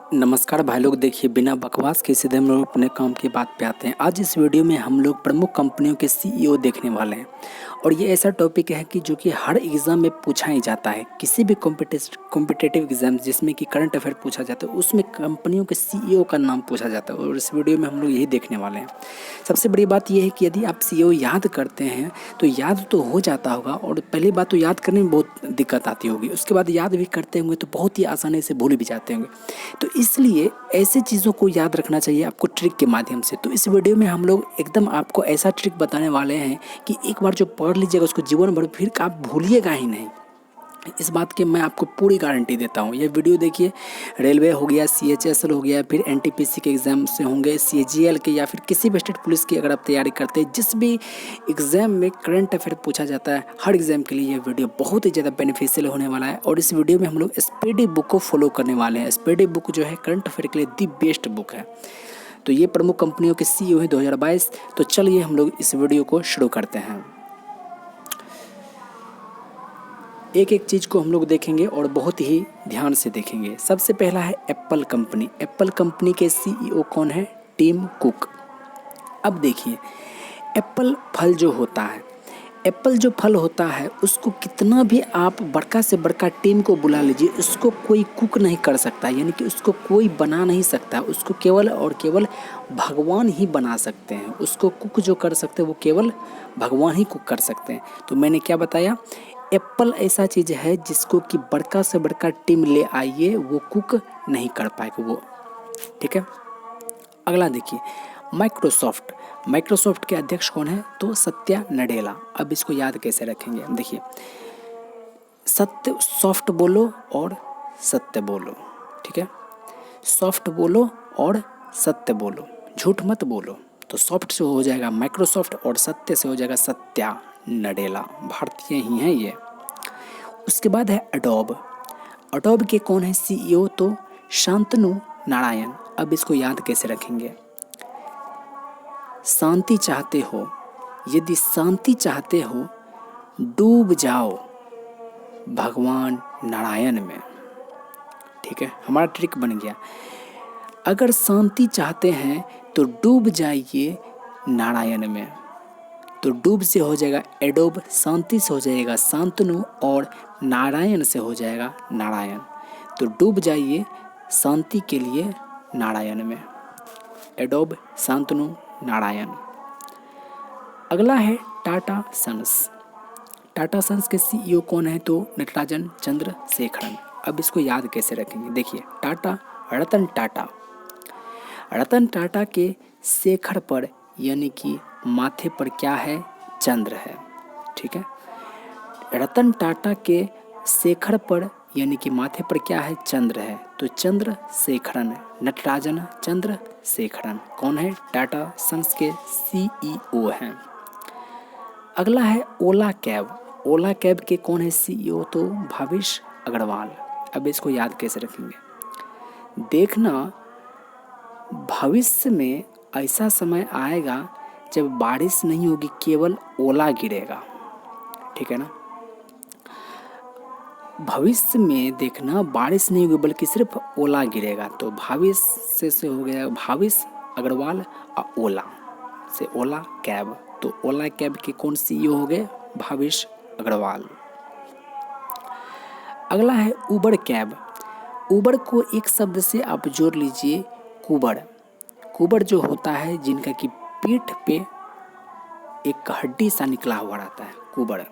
नमस्कार भाई लोग, देखिए बिना बकवास के सीधे हम लोग अपने काम की बात पे आते हैं। आज इस वीडियो में हम लोग प्रमुख कंपनियों के सीईओ देखने वाले हैं और ये ऐसा टॉपिक है कि जो कि हर एग्ज़ाम में पूछा ही जाता है। किसी भी कॉम्पिटिटिव एग्ज़ाम जिसमें कि करंट अफेयर पूछा जाता है उसमें कंपनियों के सीईओ का नाम पूछा जाता है और इस वीडियो में हम लोग यही देखने वाले हैं। सबसे बड़ी बात यह है कि यदि आप सीईओ याद करते हैं तो याद तो हो जाता होगा, और पहली बात तो याद करने में बहुत दिक्कत आती होगी, उसके बाद याद भी करते होंगे तो बहुत ही आसानी से भूल भी जाते होंगे। तो इसलिए ऐसी चीज़ों को याद रखना चाहिए आपको ट्रिक के माध्यम से। तो इस वीडियो में हम लोग एकदम आपको ऐसा ट्रिक बताने वाले हैं कि एक बार जो पढ़ लीजिएगा उसको जीवन भर फिर आप भूलिएगा ही नहीं। इस बात की मैं आपको पूरी गारंटी देता हूँ। ये वीडियो देखिए, रेलवे हो गया, सीएचएसएल हो गया, फिर एनटीपीसी के एग्ज़ाम से होंगे, सीजीएल के, या फिर किसी भी स्टेट पुलिस की अगर आप तैयारी करते हैं, जिस भी एग्ज़ाम में करंट अफेयर पूछा जाता है, हर एग्ज़ाम के लिए ये वीडियो बहुत ही ज़्यादा बेनिफिशियल होने वाला है। और इस वीडियो में हम लोग स्पीडी बुक को फॉलो करने वाले हैं। स्पीडी बुक जो है करंट अफेयर के लिए दी बेस्ट बुक है। तो ये प्रमुख कंपनियों के सीईओ हैं 2022। तो चलिए हम लोग इस वीडियो को शुरू करते हैं। एक एक चीज़ को हम लोग देखेंगे और बहुत ही ध्यान से देखेंगे। सबसे पहला है एप्पल कंपनी। एप्पल कंपनी के सीईओ कौन है? Tim Cook. अब देखिए, एप्पल फल जो होता है, एप्पल जो फल होता है उसको कितना भी आप बड़का से बड़का टीम को बुला लीजिए, उसको कोई कुक नहीं कर सकता, यानी कि उसको कोई बना नहीं सकता। उसको केवल और केवल भगवान ही बना सकते हैं। उसको कुक जो कर सकते हैं वो केवल भगवान ही कुक कर सकते हैं। तो मैंने क्या बताया, एप्पल ऐसा चीज़ है जिसको कि बड़का से बड़का टीम ले आइए वो कुक नहीं कर पाएगा वो। ठीक है। अगला देखिए, माइक्रोसॉफ्ट। माइक्रोसॉफ्ट के अध्यक्ष कौन है? तो सत्या नडेला। अब इसको याद कैसे रखेंगे? देखिए, सत्य, सॉफ्ट बोलो और सत्य बोलो। ठीक है, सॉफ्ट बोलो और सत्य बोलो, झूठ मत बोलो। तो सॉफ्ट से हो जाएगा माइक्रोसॉफ्ट और सत्य से हो जाएगा सत्या नडेला। भारतीय ही हैं ये। उसके बाद है एडोब। एडोब के कौन है सीईओ? तो शांतनु नारायण। अब इसको याद कैसे रखेंगे? शांति चाहते हो, यदि शांति चाहते हो डूब जाओ भगवान नारायण में। ठीक है, हमारा ट्रिक बन गया। अगर शांति चाहते हैं तो डूब जाइए नारायण में। तो डूब से हो जाएगा एडोब, शांति से हो जाएगा शांतनु और नारायण से हो जाएगा नारायण। तो डूब जाइए शांति के लिए नारायण में। एडोब, शांतनु, नारायण। अगला है टाटा सन्स। टाटा सन्स के सीईओ कौन है? तो नटराजन चंद्रशेखरन। अब इसको याद कैसे रखेंगे? देखिए, टाटा, रतन टाटा। रतन टाटा के शेखर पर यानी कि माथे पर क्या है? चंद्र है। ठीक है, रतन टाटा के शेखर पर यानी कि माथे पर क्या है? चंद्र है। तो चंद्रशेखरन, नटराजन चंद्रशेखरन कौन है? टाटा सन्स के सीईओ हैं। अगला है ओला कैब। ओला कैब के कौन है सीईओ? तो भावेश अग्रवाल। अब इसको याद कैसे रखेंगे? देखना, भविष्य में ऐसा समय आएगा जब बारिश नहीं होगी, केवल ओला गिरेगा। ठीक है ना, भविष्य में देखना बारिश नहीं होगी बल्कि सिर्फ ओला गिरेगा। तो भविष्य से हो गया भावेश अग्रवाल और ओला से ओला कैब। तो ओला कैब के कौन सीईओ हो गए? भावेश अग्रवाल। अगला है उबर कैब। उबर को एक शब्द से आप जोड़ लीजिए, कुबड़। कुबड़ जो होता है जिनका कि पीठ पे एक हड्डी सा निकला हुआ रहता है, कुबड़।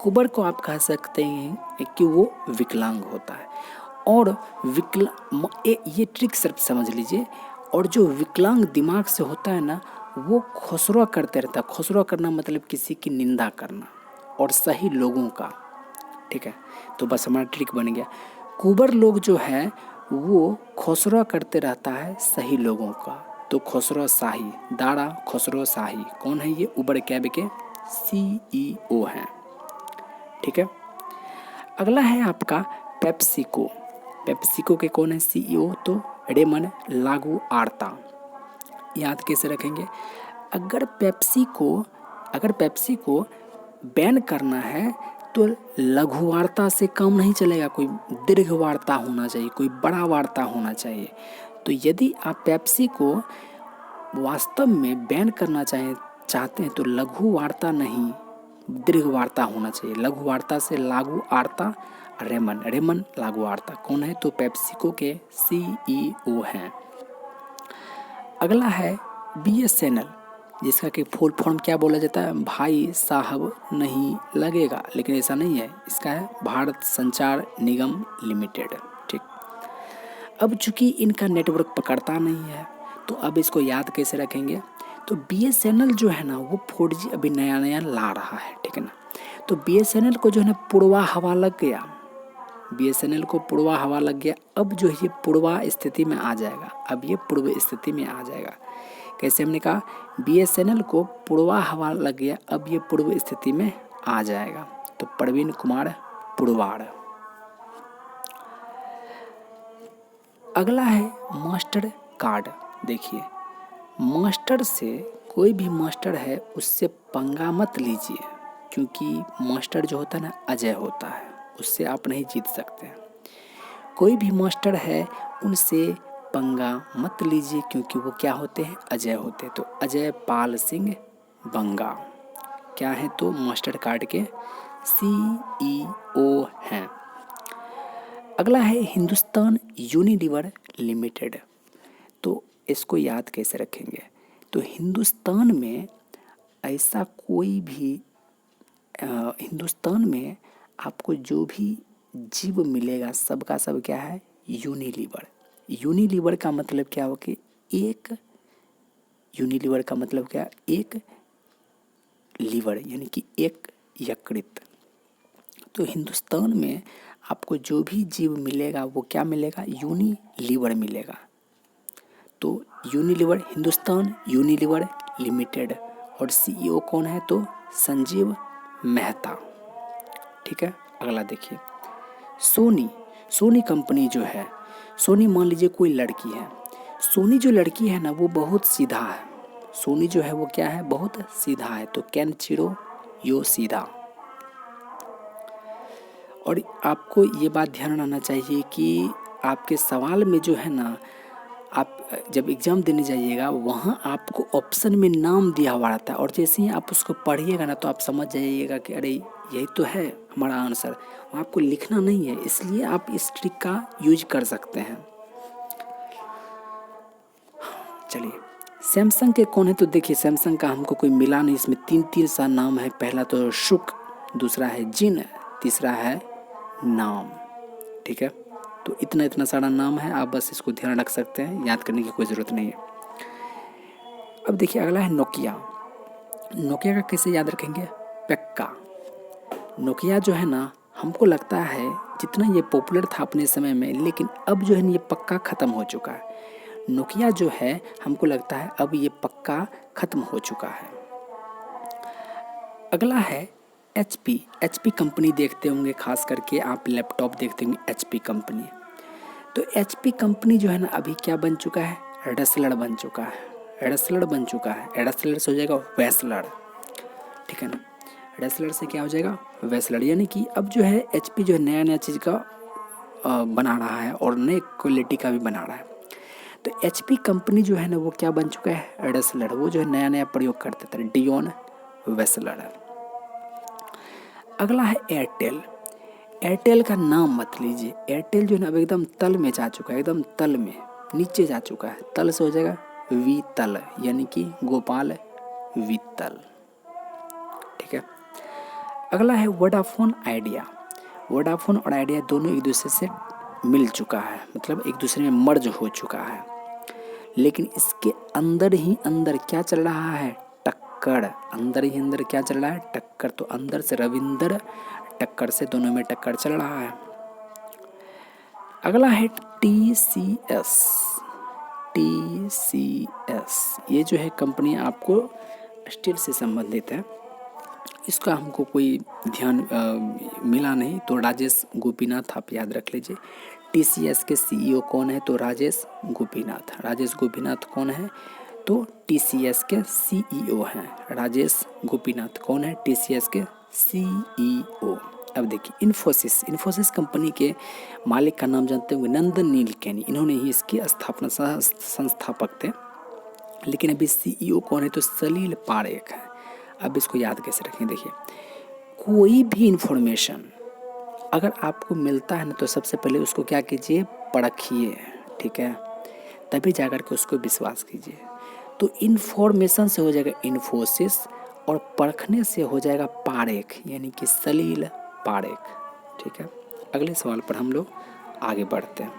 कुबड़ को आप कह सकते हैं कि वो विकलांग होता है। और ये ट्रिक सिर्फ समझ लीजिए। और जो विकलांग दिमाग से होता है ना, वो खुसरा करते रहता है। खुसरा करना मतलब किसी की निंदा करना और सही लोगों का। ठीक है, तो बस हमारा ट्रिक बन गया। कुबर लोग जो है वो खुसरा करते रहता है सही लोगों का। तो खुसरो शाही, दारा खुसरो शाही कौन है? ये उबर कैब के सीईओ हैं। ठीक है, अगला है आपका पेप्सिको। पेप्सिको के कौन है सीईओ? तो रेमन लागू आर्ता। याद कैसे रखेंगे? अगर पेप्सी को बैन करना है तो लघु वार्ता से काम नहीं चलेगा, कोई दीर्घ वार्ता होना चाहिए, कोई बड़ा वार्ता होना चाहिए। तो यदि आप पेप्सी को वास्तव में बैन करना चाहते हैं तो लघु वार्ता नहीं, दीर्घ वार्ता होना चाहिए। लघु वार्ता से लागू आर्ता रेमन लागू आर्ता कौन है? तो पेप्सिको के CEO हैं। अगला है BSNL, जिसका कि फुल फॉर्म क्या बोला जाता है? भाई साहब नहीं लगेगा, लेकिन ऐसा नहीं है, इसका है भारत संचार निगम लिमिटेड। ठीक, अब चूंकि इनका नेटवर्क पकड़ता नहीं है तो अब इसको याद कैसे रखेंगे? तो BSNL जो है ना वो 4G अभी नया नया ला रहा है, ठीक है ना। तो BSNL को जो है ना पूर्वा हवा लग गया, BSNL को पूर्वा हवा लग गया। अब जो है ये पूर्वा स्थिति में आ जाएगा, अब ये पूर्व स्थिति में आ जाएगा। कैसे? हमने कहा BSNL को पूर्वा हवा लग गया, अब ये पूर्व स्थिति में आ जाएगा। तो प्रवीण कुमार पुरवाड़। अगला है मास्टर कार्ड। देखिए, मास्टर से कोई भी मास्टर है उससे पंगा मत लीजिए, क्योंकि मास्टर जो होता है ना अजय होता है, उससे आप नहीं जीत सकते। कोई भी मास्टर है उनसे पंगा मत लीजिए, क्योंकि वो क्या होते हैं? अजय होते हैं। तो अजय पाल सिंह बंगा क्या है? तो मास्टर कार्ड के CEO हैं। अगला है हिंदुस्तान यूनिलीवर लिमिटेड। तो इसको याद कैसे रखेंगे? तो हिंदुस्तान में ऐसा कोई भी हिंदुस्तान में आपको जो भी जीव मिलेगा सबका सब क्या है? यूनिलीवर। यूनिलीवर का मतलब क्या हो कि एक, यूनिलीवर का मतलब क्या? एक लीवर, यानी कि एक यकृत। तो हिंदुस्तान में आपको जो भी जीव मिलेगा वो क्या मिलेगा? यूनिलीवर मिलेगा। तो यूनिलीवर, हिंदुस्तान यूनिलीवर लिमिटेड, और CEO कौन है? तो संजीव मेहता। ठीक है, अगला देखिए सोनी कंपनी जो है, सोनी मान लीजिए कोई लड़की है, सोनी जो लड़की है ना वो बहुत सीधा है, सोनी जो है वो क्या है? बहुत सीधा है। तो केनचिरो यो सीधा। और आपको ये बात ध्यान रखना चाहिए कि आपके सवाल में जो है ना, आप जब एग्ज़ाम देने जाइएगा वहाँ आपको ऑप्शन में नाम दिया हुआ रहता है, और जैसे ही आप उसको पढ़िएगा ना तो आप समझ जाइएगा कि अरे यही तो है हमारा आंसर। आपको लिखना नहीं है, इसलिए आप इस ट्रिक का यूज कर सकते हैं। चलिए, सैमसंग के कौन है? तो देखिए, सैमसंग का हमको कोई मिला नहीं, इसमें तीन सा नाम है। पहला तो शुक, दूसरा है जिन, तीसरा है नाम। ठीक है, तो इतना सारा नाम है, आप बस इसको ध्यान रख सकते हैं, याद करने की कोई ज़रूरत नहीं है। अब देखिए, अगला है नोकिया। नोकिया का कैसे याद रखेंगे? पेक्का। नोकिया जो है ना, हमको लगता है जितना ये पॉपुलर था अपने समय में, लेकिन अब जो है ये पक्का ख़त्म हो चुका है। नोकिया जो है हमको लगता है अब ये पक्का ख़त्म हो चुका है। अगला है HP कंपनी देखते होंगे, खास करके आप लैपटॉप देखते होंगे HP कंपनी। तो HP कंपनी जो है ना अभी क्या बन चुका है? रेसलर बन चुका है, रेसलर बन चुका है। रेसलर से हो जाएगा वेसलर, ठीक है ना। रेसलर से क्या हो जाएगा? वेसलर। यानी कि अब जो है HP जो है नया चीज़ का बना रहा है और नई क्वालिटी का भी बना रहा है। तो HP कंपनी जो है ना वो क्या बन चुका है? रेसलर। वो जो है नया प्रयोग करते थे, डियोन वेसलर। अगला है एयरटेल। एयरटेल का नाम मत लीजिए, एयरटेल जो है ना अब एकदम तल में जा चुका है, एकदम तल में नीचे जा चुका है। तल से हो जाएगा वीतल, यानी कि गोपाल वीतल। ठीक है, अगला है वोडाफोन आइडिया। वोडाफोन और आइडिया दोनों एक दूसरे से मिल चुका है, मतलब एक दूसरे में मर्ज हो चुका है, लेकिन इसके अंदर ही अंदर क्या चल रहा है? टक्कर। अंदर ही अंदर क्या चल रहा है? टक्कर। तो अंदर से रविंदर, टक्कर से दोनों में टक्कर चल रहा है। अगला है TCS। ये जो है कंपनी आपको स्टील से संबंधित है, इसका हमको कोई ध्यान मिला नहीं, तो राजेश गोपीनाथ आप याद रख लीजिए। TCS के CEO कौन है? तो राजेश गोपीनाथ। राजेश गोपीनाथ कौन है? तो TCS के CEO हैं राजेश गोपीनाथ। कौन है? TCS के CEO। अब देखिए इन्फोसिस कंपनी के मालिक का नाम जानते होंगे, नंदन नीलेकणी। इन्होंने ही इसकी स्थापना संस्थापक थे। लेकिन अभी CEO कौन है, तो सलील पारेख है। अब इसको याद कैसे रखें, देखिए कोई भी इंफॉर्मेशन अगर आपको मिलता है ना, तो सबसे पहले उसको क्या कीजिए, परखिए, ठीक है, तभी जाकर के उसको विश्वास कीजिए। तो इन्फॉर्मेशन से हो जाएगा इन्फोसिस और परखने से हो जाएगा पारेख, यानी कि सलील पारेख, ठीक है। अगले सवाल पर हम लोग आगे बढ़ते हैं।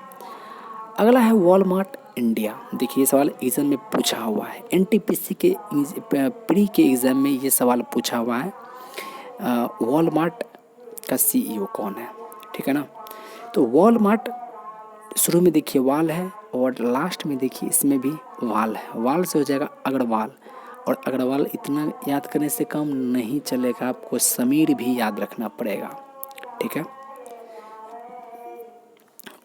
अगला है वॉलमार्ट इंडिया। देखिए ये सवाल एग्जाम में पूछा हुआ है, NTPC के प्री के एग्ज़ाम में ये सवाल पूछा हुआ है, वॉलमार्ट का CEO कौन है, ठीक है ना। तो वॉलमार्ट शुरू में देखिए वाल है और लास्ट में देखिए इसमें भी वाल है। वाल से हो जाएगा अग्रवाल, और अग्रवाल इतना याद करने से काम नहीं चलेगा, आपको समीर भी याद रखना पड़ेगा, ठीक है।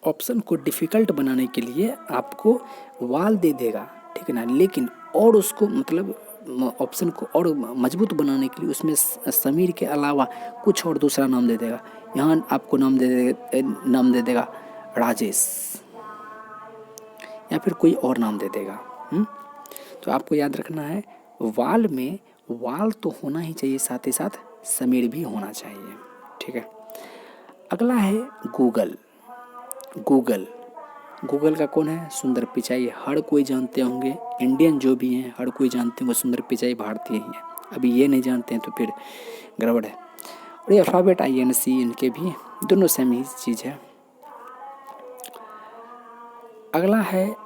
ऑप्शन को डिफ़िकल्ट बनाने के लिए आपको वाल दे देगा, ठीक है ना, लेकिन और उसको मतलब ऑप्शन को और मजबूत बनाने के लिए उसमें समीर के अलावा कुछ और दूसरा नाम दे देगा। यहाँ आपको नाम दे देगा राजेश, या फिर कोई और नाम दे देगा। तो आपको याद रखना है, वाल में वाल तो होना ही चाहिए, साथ ही साथ समीर भी होना चाहिए, ठीक है। अगला है गूगल का कौन है, सुंदर पिचाई। हर कोई जानते होंगे, इंडियन जो भी हैं हर कोई जानते होंगे सुंदर पिचाई भारतीय ही हैं। अभी ये नहीं जानते हैं तो फिर गड़बड़ है। और ये अल्फ़ाबेट INC इनके भी दोनों सेम ही चीज़ है। अगला है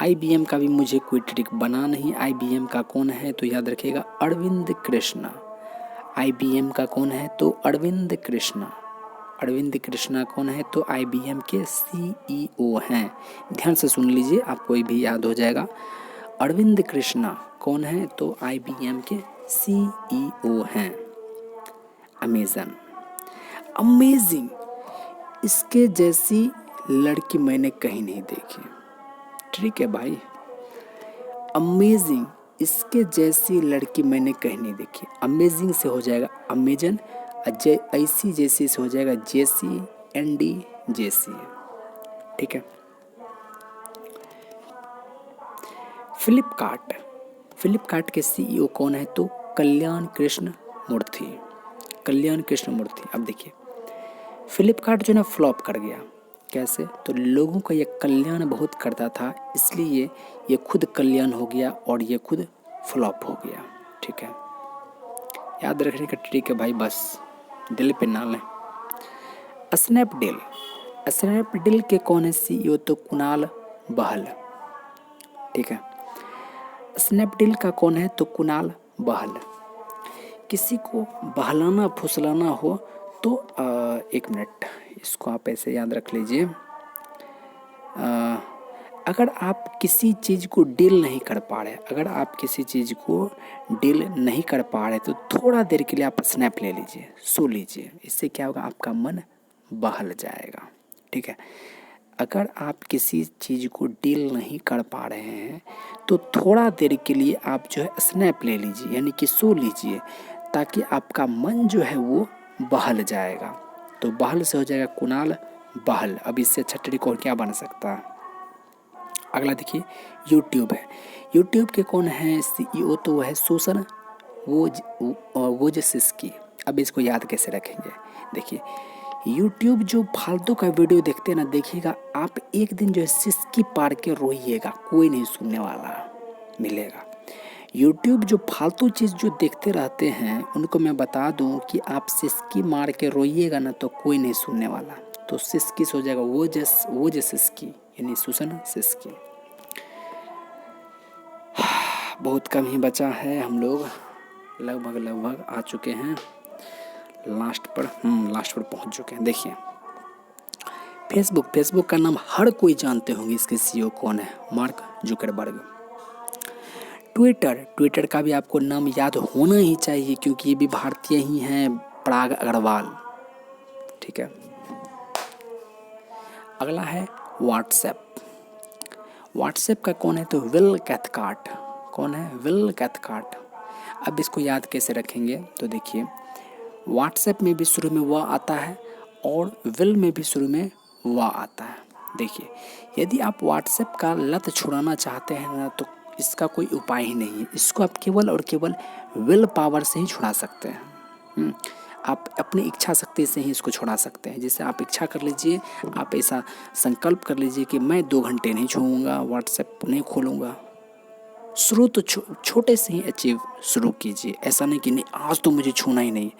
IBM का भी मुझे कोई ट्रिक बना नहीं। IBM का कौन है, तो याद रखिएगा अरविंद कृष्णा। IBM का कौन है, तो अरविंद कृष्णा कौन है, तो IBM के CEO हैं। ध्यान से सुन लीजिए, आपको भी याद हो जाएगा। अरविंद कृष्णा कौन है, तो IBM के CEO हैं। अमेजिंग, इसके जैसी लड़की मैंने कहीं नहीं देखी। ठीक है भाई, अमेजिंग, इसके जैसी लड़की मैंने कहीं नहीं देखी। अमेजिंग से हो जाएगा अमेजन, ऐसी जैसी से हो जाएगा जेसी। ठीक है। फ्लिपकार्ट के CEO कौन है, तो कल्याण कृष्ण मूर्ति। अब देखिए फ्लिपकार्ट जो ना फ्लॉप कर गया, कैसे, तो लोगों का ये कल्याण बहुत करता था, इसलिए ये खुद कल्याण हो गया और ये खुद फ्लॉप हो गया। ठीक है, याद रखने का ट्रिक है भाई, बस दिल पे ना लें। स्नैपडील के कौन है CEO, तो कुणाल बहल। ठीक है, स्नैपडील का कौन है, तो कुणाल बहल। किसी को बहलाना फुसलाना हो तो एक मिनट, इसको आप ऐसे याद रख लीजिए। अगर आप किसी चीज़ को डील नहीं कर पा रहे, तो थोड़ा देर के लिए आप स्नैप ले लीजिए, सो लीजिए, इससे क्या होगा, आपका मन बहल जाएगा। ठीक है, अगर आप किसी चीज़ को डील नहीं कर पा रहे हैं तो थोड़ा देर के लिए आप जो है स्नैप ले लीजिए, यानी कि सो लीजिए, ताकि आपका मन जो है वो बहल जाएगा। तो बहल से हो जाएगा कुणाल बहल। अब इससे अच्छा ट्रिक और क्या बन सकता है। अगला देखिए यूट्यूब है। यूट्यूब के कौन है CEO, तो वह है सुसन वोजिस्की। अब इसको याद कैसे रखेंगे, देखिए यूट्यूब जो फालतू का वीडियो देखते हैं ना, देखिएगा आप एक दिन जो है सिसकी पार के रोइएगा, कोई नहीं सुनने वाला मिलेगा। यूट्यूब जो फालतू चीज़ जो देखते रहते हैं उनको मैं बता दूं कि आप सिसकी मार के रोइएगा ना, तो कोई नहीं सुनने वाला। तो सिसकी से हो जाएगा वो सिसकी, यानी सुसन सिसकी। बहुत कम ही बचा है, हम लोग लगभग आ चुके हैं लास्ट पर पहुंच चुके हैं। देखिए फेसबुक का नाम हर कोई जानते होंगे, इसके CEO कौन है, मार्क जुकरबर्ग। ट्विटर का भी आपको नाम याद होना ही चाहिए, क्योंकि ये भी भारतीय ही हैं, पराग अग्रवाल। ठीक है, अगला है व्हाट्सएप का कौन है, तो विल कैथकार्ट। कौन है, विल कैथकार्ट। अब इसको याद कैसे रखेंगे, तो देखिए व्हाट्सएप में भी शुरू में वह आता है और विल में भी शुरू में वह आता है। देखिए, यदि आप व्हाट्सएप का लत छुड़ाना चाहते हैं ना, तो इसका कोई उपाय ही नहीं है। इसको आप केवल और केवल विल पावर से ही छुड़ा सकते हैं। आप अपनी इच्छा शक्ति से ही इसको छुड़ा सकते हैं। जैसे आप इच्छा कर लीजिए, आप ऐसा संकल्प कर लीजिए कि मैं 2 घंटे नहीं छूऊंगा, व्हाट्सएप नहीं खोलूँगा। शुरू तो छोटे से ही अचीव शुरू कीजिए। ऐसा नहीं कि नहीं आज तो मुझे छूना ही नहीं,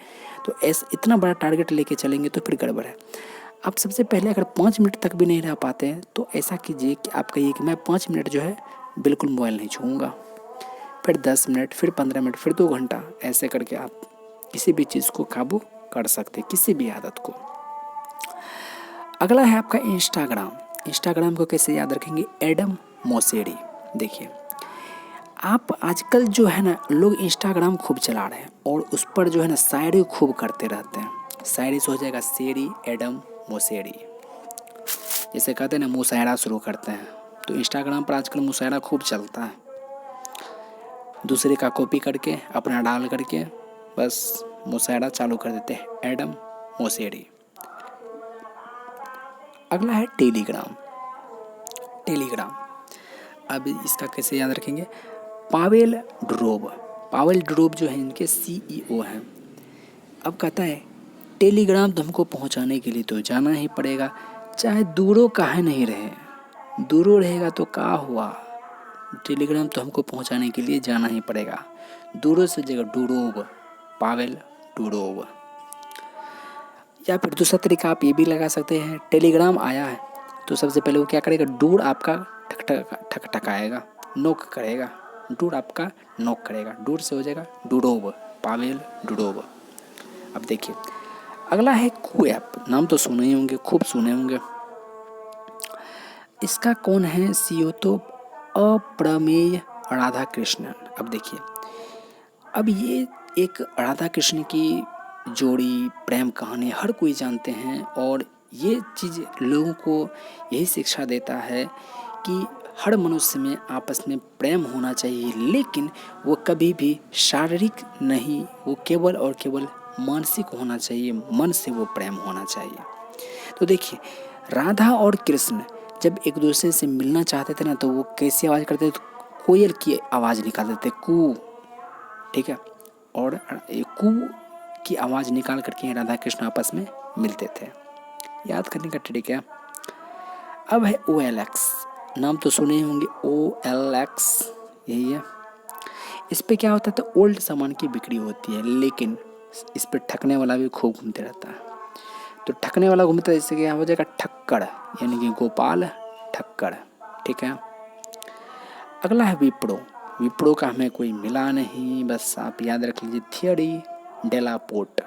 तो ऐसा इतना बड़ा टारगेट लेके चलेंगे तो फिर गड़बड़ है। आप सबसे पहले अगर 5 मिनट तक भी नहीं रह पाते हैं तो ऐसा कीजिए कि आप कहिए कि मैं 5 मिनट जो है बिल्कुल मोबाइल नहीं छूऊंगा, फिर 10 मिनट, फिर 15 मिनट, फिर 2 घंटा, ऐसे करके आप किसी भी चीज़ को काबू कर सकते हैं, किसी भी आदत को। अगला है आपका इंस्टाग्राम। इंस्टाग्राम को कैसे याद रखेंगे? एडम मोसेडी। देखिए, आप आजकल जो है ना, लोग इंस्टाग्राम खूब चला रहे हैं और उस पर जो है ना शायरी खूब करते रहते हैं। शायरी से हो जाएगा शेरी, एडम मोसेडी। जैसे कहते हैं ना मुशायरा शुरू करते हैं, तो इंस्टाग्राम पर आजकल मुशायरा खूब चलता है। दूसरे का कॉपी करके अपना डाल करके बस मुशायरा चालू कर देते हैं, एडम मोसेडी। अगला है टेलीग्राम। टेलीग्राम, अब इसका कैसे याद रखेंगे? पावेल डुरोब। पावेल डुरोब जो है इनके CEO हैं। अब कहता है टेलीग्राम तो हमको पहुंचाने के लिए तो जाना ही पड़ेगा, चाहे दूरों काहे नहीं रहे। दूरों रहेगा तो क्या हुआ, टेलीग्राम तो हमको पहुंचाने के लिए जाना ही पड़ेगा। दूरों से जगह डुरोब, पावेल डुरोब। या फिर दूसरा तरीका आप ये भी लगा सकते हैं, टेलीग्राम आया है तो सबसे पहले वो क्या करेगा, दूर आपका ठकठकाएगा, नोक करेगा। दूर आपका नोक करेगा, दूर से हो जाएगा डुरोब, पावेल डुरोब। अब देखिए, अगला है कू ऐप। नाम तो सुने ही होंगे, खूब सुने होंगे। इसका कौन है CEO? तो अप्रमेय राधा कृष्णन। अब देखिए, अब ये एक राधा कृष्ण की जोड़ी प्रेम कहानी हर कोई जानते हैं और ये चीज़ लोगों को यही शिक्षा देता है कि हर मनुष्य में आपस में प्रेम होना चाहिए, लेकिन वो कभी भी शारीरिक नहीं, वो केवल और केवल मानसिक होना चाहिए, मन से वो प्रेम होना चाहिए। तो देखिए, राधा और कृष्ण जब एक दूसरे से मिलना चाहते थे ना, तो वो कैसी आवाज़ करते थे? तो कोयल की आवाज़ निकालते थे, कू। ठीक है, और कू की आवाज़ निकाल करके राधा कृष्ण आपस में मिलते थे। याद करने का ट्रिक है। अब है OLX। नाम तो सुने ही होंगे, OLX यही है। इस पे क्या होता है? तो ओल्ड सामान की बिक्री होती है, लेकिन इस पे ठगने वाला भी खूब घूमते रहता है। तो ठगने वाला घूमता है, इससे क्या हो जाएगा? ठक्कड़, यानी कि गोपाल ठक्कड़। ठीक है। अगला है विप्रो। विप्रो का हमें कोई मिला नहीं, बस आप याद रख लीजिए, थियरी डेलापोर्ट।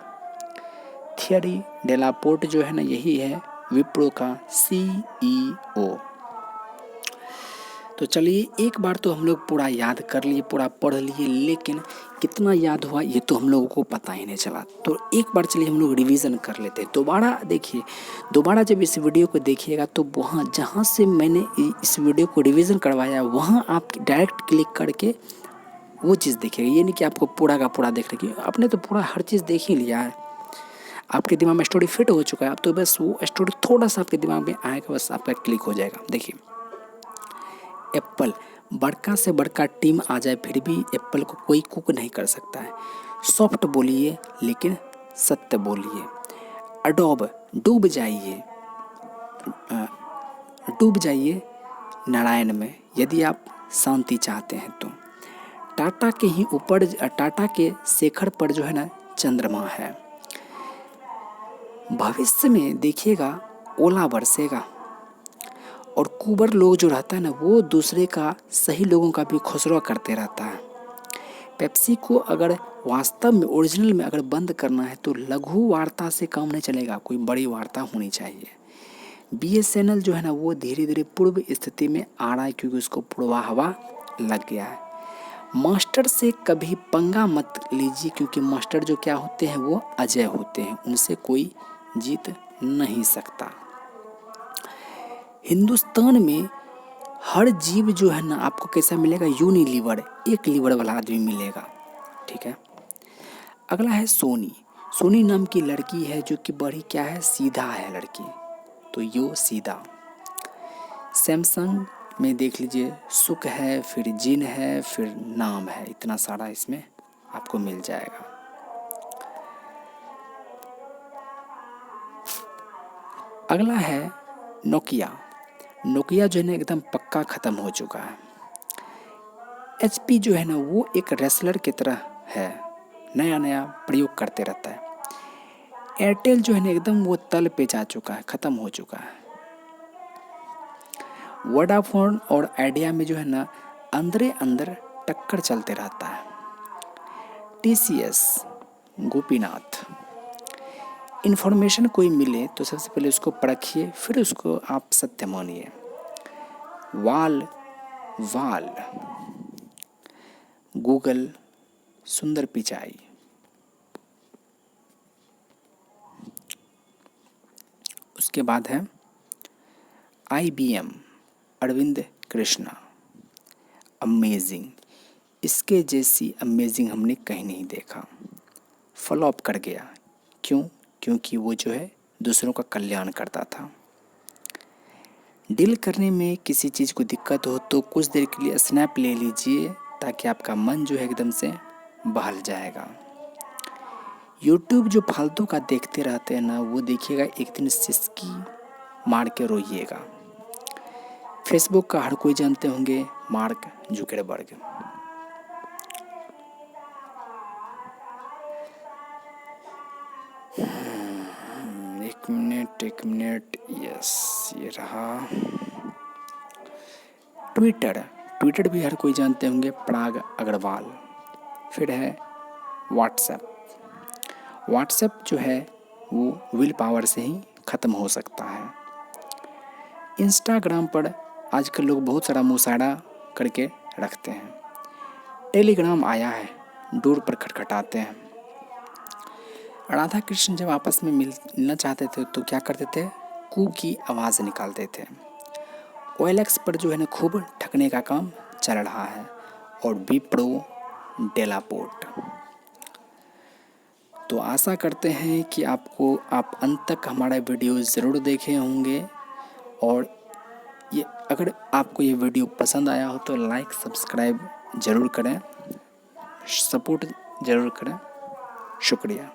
थियरी डेलापोर्ट जो है ना, यही है विप्रो का CEO। तो चलिए, एक बार तो हम लोग पूरा याद कर लिए, पूरा पढ़ लिए, लेकिन कितना याद हुआ ये तो हम लोगों को पता ही नहीं चला। तो एक बार चलिए हम लोग रिवीजन कर लेते हैं। दोबारा देखिए, दोबारा जब इस वीडियो को देखिएगा तो वहाँ जहाँ से मैंने इस वीडियो को रिवीजन करवाया वहाँ आप डायरेक्ट क्लिक करके वो चीज़ देखिएगा। ये नहीं कि आपको पूरा का पूरा देख रखिए, आपने तो पूरा हर चीज़ देख ही लिया है, आपके दिमाग में स्टोरी फिट हो चुका है। अब तो बस वो स्टोरी थोड़ा सा आपके दिमाग में आएगा, बस आपका क्लिक हो जाएगा। देखिए, एप्पल, बड़का से बड़का टीम आ जाए फिर भी एप्पल को कोई कुक नहीं कर सकता है। सॉफ्ट बोलिए लेकिन सत्य बोलिए। अडोब, डूब जाइए, डूब जाइए नारायण में यदि आप शांति चाहते हैं तो। टाटा के ही ऊपर, टाटा के शेखर पर जो है ना चंद्रमा है। भविष्य में देखिएगा ओला बरसेगा और कुबर लोग जो रहता है ना, वो दूसरे का, सही लोगों का भी खुसरा करते रहता है। पेप्सी को अगर वास्तव में ओरिजिनल में अगर बंद करना है तो लघु वार्ता से काम नहीं चलेगा, कोई बड़ी वार्ता होनी चाहिए। BSNL जो है ना, वो धीरे धीरे पूर्व स्थिति में आ रहा है क्योंकि उसको पूर्वा हवा लग गया है। मास्टर से कभी पंगा मत लीजिए क्योंकि मास्टर जो क्या होते हैं वो अजय होते हैं, उनसे कोई जीत नहीं सकता। हिंदुस्तान में हर जीव जो है ना आपको कैसा मिलेगा? यूनिलीवर, एक लीवर वाला आदमी मिलेगा। ठीक है। अगला है सोनी। सोनी नाम की लड़की है जो कि बड़ी क्या है, सीधा है लड़की, तो यो सीधा। सैमसंग में देख लीजिए, सुख है, फिर जिन है, फिर नाम है, इतना सारा इसमें आपको मिल जाएगा। अगला है नोकिया। नोकिया जो है ना एकदम पक्का ख़त्म हो चुका है। एचपी जो है ना वो एक रेसलर की तरह है, नया नया प्रयोग करते रहता है। एयरटेल जो है ना एकदम वो तल पे जा चुका है, ख़त्म हो चुका है। वोडाफोन और आइडिया में जो है ना अंदरे अंदर टक्कर चलते रहता है। टीसीएस, गोपीनाथ। इन्फॉर्मेशन कोई मिले तो सबसे पहले उसको परखिए, फिर उसको आप सत्य मानिए। वाल वाल। गूगल, सुंदर पिचाई। उसके बाद है IBM, अरविंद कृष्णा। अमेजिंग, इसके जैसी अमेजिंग हमने कहीं नहीं देखा। फ्लॉप कर गया, क्यों? क्योंकि वो जो है दूसरों का कल्याण करता था। डील करने में किसी चीज़ को दिक्कत हो तो कुछ देर के लिए स्नैप ले लीजिए, ताकि आपका मन जो है एकदम से बहल जाएगा। यूट्यूब जो फालतू का देखते रहते हैं ना, वो देखिएगा एक दिन सिसकी मार के रोइएगा। फेसबुक का हर कोई जानते होंगे, मार्क जुकरबर्ग। एक मिनट, यस ये रहा। ट्विटर, ट्विटर भी हर कोई जानते होंगे, पराग अग्रवाल। फिर है व्हाट्सएप। व्हाट्सएप जो है वो विल पावर से ही ख़त्म हो सकता है। इंस्टाग्राम पर आजकल लोग बहुत सारा मुशायरा करके रखते हैं। टेलीग्राम आया है, डोर पर खटखटाते हैं। राधा कृष्ण जब आपस में मिलना चाहते थे तो क्या करते थे, कू की आवाज़ निकालते थे। OLX पर जो है ना खूब ठगने का काम चल रहा है, और विप्रो, डेलापोर्ट। तो आशा करते हैं कि आप अंत तक हमारा वीडियो ज़रूर देखे होंगे, और ये अगर आपको ये वीडियो पसंद आया हो तो लाइक सब्सक्राइब ज़रूर करें, सपोर्ट ज़रूर करें। शुक्रिया।